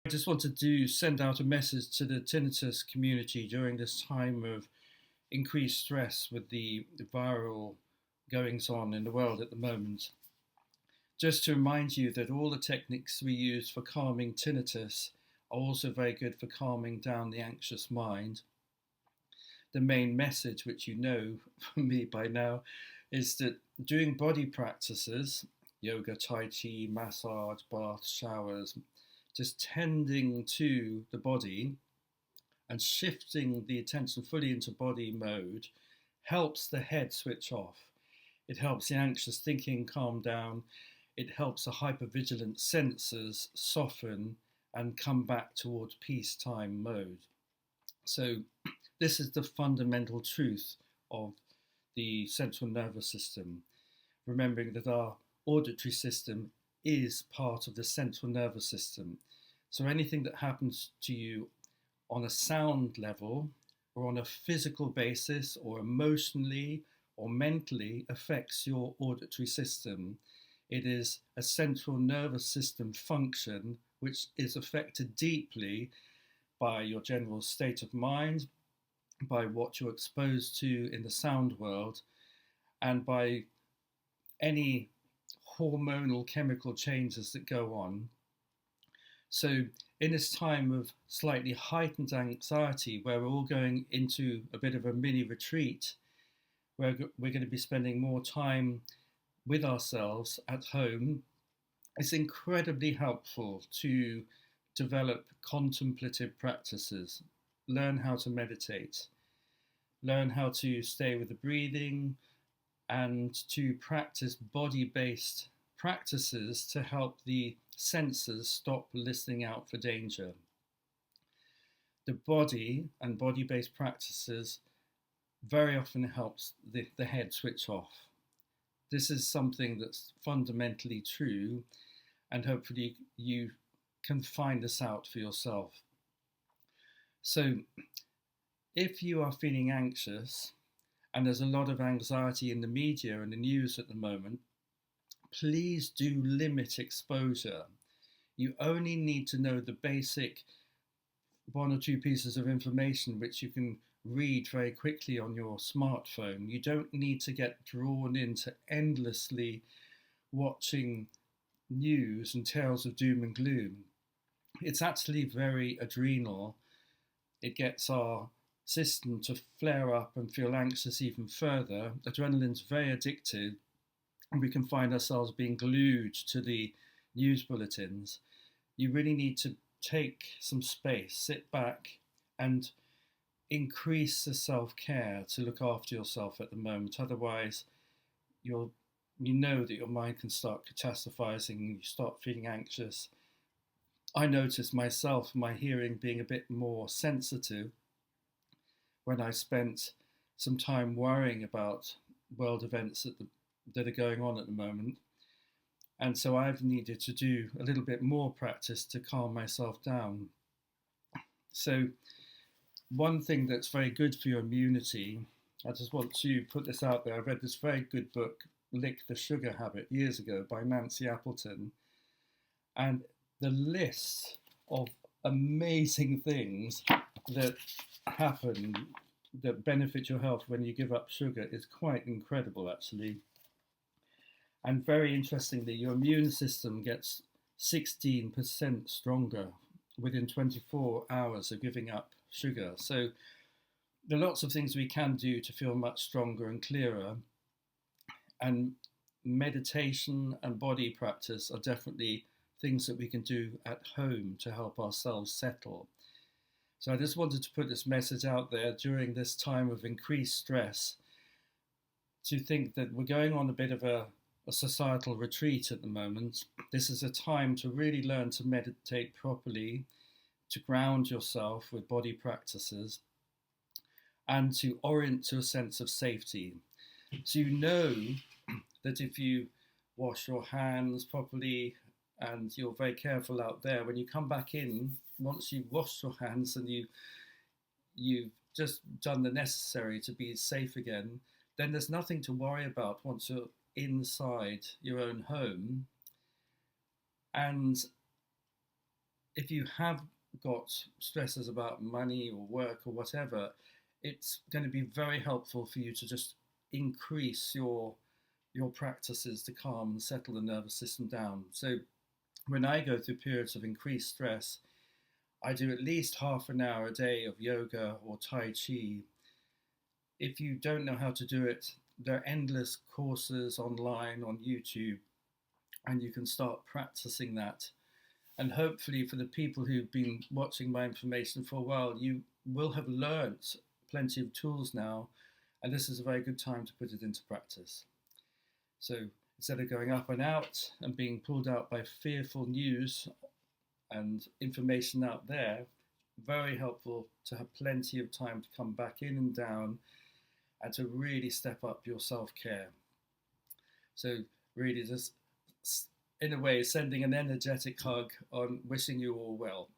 just wanted to send out a message to the tinnitus community during this time of increased stress with the viral goings on in the world at the moment. Just to remind you that all the techniques we use for calming tinnitus are also very good for calming down the anxious mind. The main message, which you know from me by now, is that doing body practices, yoga, tai chi, massage, bath, showers, just tending to the body and shifting the attention fully into body mode helps the head switch off. It helps the anxious thinking calm down. It helps the hypervigilant senses soften and come back towards peacetime mode. So this is the fundamental truth of the central nervous system, remembering that our auditory system is part of the central nervous system. So anything that happens to you on a sound level or on a physical basis or emotionally or mentally affects your auditory system. It is a central nervous system function which is affected deeply by your general state of mind, by what you're exposed to in the sound world, and by any hormonal chemical changes that go on. So in this time of slightly heightened anxiety, where we're all going into a bit of a mini retreat, where we're going to be spending more time with ourselves at home, it's incredibly helpful to develop contemplative practices, learn how to meditate, learn how to stay with the breathing, and to practice body-based practices to help the senses stop listening out for danger. The body and body-based practices very often helps the head switch off. This is something that's fundamentally true, and hopefully you can find this out for yourself. So if you are feeling anxious, and there's a lot of anxiety in the media and the news at the moment, please do limit exposure. You only need to know the basic one or two pieces of information which you can read very quickly on your smartphone. You don't need to get drawn into endlessly watching news and tales of doom and gloom. It's actually very adrenal. It gets our system to flare up and feel anxious even further. Adrenaline's very addictive, and we can find ourselves being glued to the news bulletins. You really need to take some space, sit back, and increase the self-care to look after yourself at the moment. Otherwise, you know that your mind can start catastrophizing and you start feeling anxious. I noticed myself, my hearing being a bit more sensitive when I spent some time worrying about world events that are going on at the moment. And so I've needed to do a little bit more practice to calm myself down. So one thing that's very good for your immunity, I just want to put this out there. I read this very good book, Lick the Sugar Habit, years ago by Nancy Appleton. And the list of amazing things that happen that benefit your health when you give up sugar is quite incredible, actually. And very interestingly, your immune system gets 16% stronger within 24 hours of giving up sugar. So there are lots of things we can do to feel much stronger and clearer. And meditation and body practice are definitely things that we can do at home to help ourselves settle. So I just wanted to put this message out there during this time of increased stress, to think that we're going on a bit of a societal retreat at the moment. This is a time to really learn to meditate properly, to ground yourself with body practices, and to orient to a sense of safety. So you know that if you wash your hands properly and you're very careful out there, when you come back in, once you've washed your hands and you've just done the necessary to be safe again, then there's nothing to worry about once you're inside your own home. And if you have got stresses about money or work or whatever, it's going to be very helpful for you to just increase your practices to calm and settle the nervous system down. So when I go through periods of increased stress, I do at least half an hour a day of yoga or Tai Chi. If you don't know how to do it, there are endless courses online on YouTube, and you can start practicing that. And hopefully, for the people who've been watching my information for a while, you will have learnt plenty of tools now, and this is a very good time to put it into practice. So instead of going up and out and being pulled out by fearful news and information out there, very helpful to have plenty of time to come back in and down and to really step up your self-care. So really just, in a way, sending an energetic hug on wishing you all well.